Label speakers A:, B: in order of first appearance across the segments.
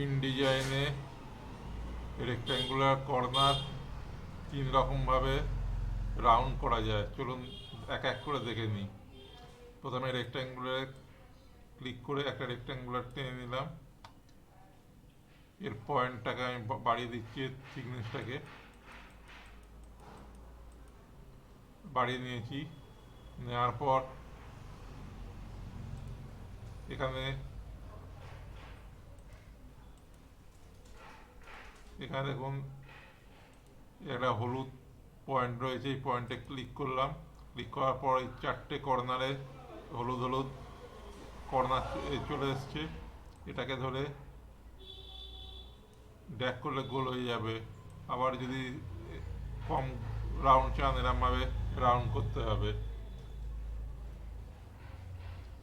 A: ইনডিজাইনে rectangular corner তিন রকমভাবে round করা যায়। চলুন এক এক করে দেখে নিই। প্রথমে রেক্ট্যাঙ্গুলারে ক্লিক করে একটা রেক্ট্যাঙ্গুলার টেনে নিলাম। এর পয়েন্টটাকে আমি বাড়িয়ে দিচ্ছি, থিকনেসটাকে বাড়িয়ে নিয়েছি। নেওয়ার পর এখানে দেখুন একটা হলুদ পয়েন্ট রয়েছে, এই পয়েন্টে ক্লিক করলাম। ক্লিক করার পর এই চারটে কর্নারে হলুদ হলুদ কর্নার চলে এসছে। এটাকে ধরে ড্র্যাগ করলে গোল হয়ে যাবে। আবার যদি কম রাউন্ড চান এরমভাবে রাউন্ড করতে হবে।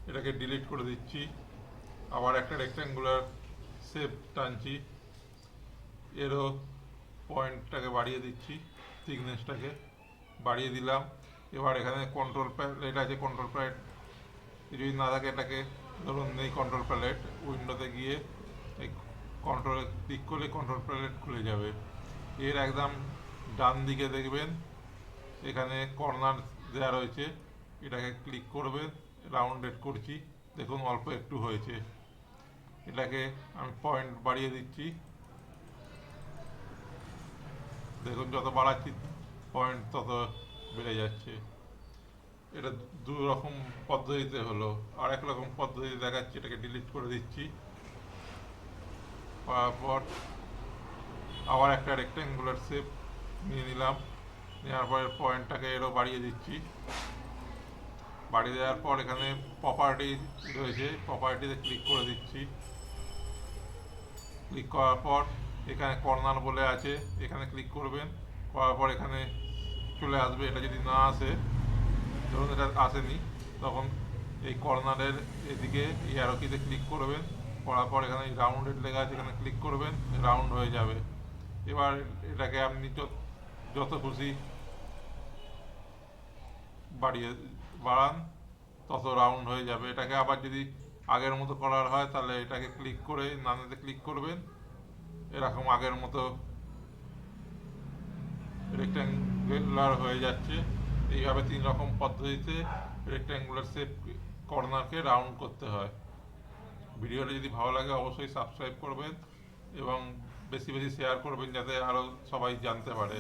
A: এটাকে ডিলিট করে দিচ্ছি। আবার একটা রেক্ট্যাঙ্গুলার শেপ টানছি, এরও পয়েন্টটাকে বাড়িয়ে দিচ্ছি, থিকনেসটাকে বাড়িয়ে দিলাম। এবার এখানে কন্ট্রোল প্যালেট আছে, কন্ট্রোল প্যালেট যদি না থাকে এটাকে ধরুন নেই কন্ট্রোল প্যালেট, উইন্ডোতে গিয়ে এই কন্ট্রোলে ক্লিক করলে কন্ট্রোল প্যালেট খুলে যাবে। এর একদম ডান দিকে দেখবেন এখানে কর্নার দেওয়া রয়েছে, এটাকে ক্লিক করবেন। রাউন্ডেড করছি, দেখুন অল্প একটু হয়েছে। এটাকে আমি পয়েন্ট বাড়িয়ে দিচ্ছি, দেখুন যত বাড়াচ্ছি পয়েন্ট তত বেড়ে যাচ্ছে। এটা দু রকম পদ্ধতিতে হলো। আর এক রকম পদ্ধতি দেখাচ্ছি, এটাকে ডিলিট করে দিচ্ছি। তারপর আবার একটা রেক্ট্যাঙ্গুলার শেপ নিয়ে নিলাম। নেওয়ার পরে পয়েন্টটাকে এরও বাড়িয়ে দিচ্ছি। বাড়িয়ে দেওয়ার পর এখানে প্রপার্টি রয়েছে, প্রপার্টিতে ক্লিক করে দিচ্ছি। ক্লিক করার পর এখানে কর্নার বলে আছে, এখানে ক্লিক করবেন। করার পর এখানে চলে আসবে। এটা যদি না আসে, ধরুন এটা আসেনি, তখন এই কর্নারের এদিকে এই অ্যারো কিতে ক্লিক করবেন। করার পর এখানে রাউন্ডেড লেখা আছে, এখানে ক্লিক করবেন, রাউন্ড হয়ে যাবে। এবার এটাকে আপনি যত খুশি বাড়ান তত রাউন্ড হয়ে যাবে। এটাকে আবার যদি আগের মতো করার হয় তাহলে এটাকে ক্লিক করে নানাতে ক্লিক করবেন, এরকম আগের মতো রেক্ট্যাঙ্গুলার হয়ে যাচ্ছে। এইভাবে তিন রকম পদ্ধতিতে রেক্ট্যাঙ্গুলার শেপ কর্নারকে রাউন্ড করতে হয়। ভিডিওটা যদি ভালো লাগে অবশ্যই সাবস্ক্রাইব করবেন এবং বেশি বেশি শেয়ার করবেন যাতে আরও সবাই জানতে পারে।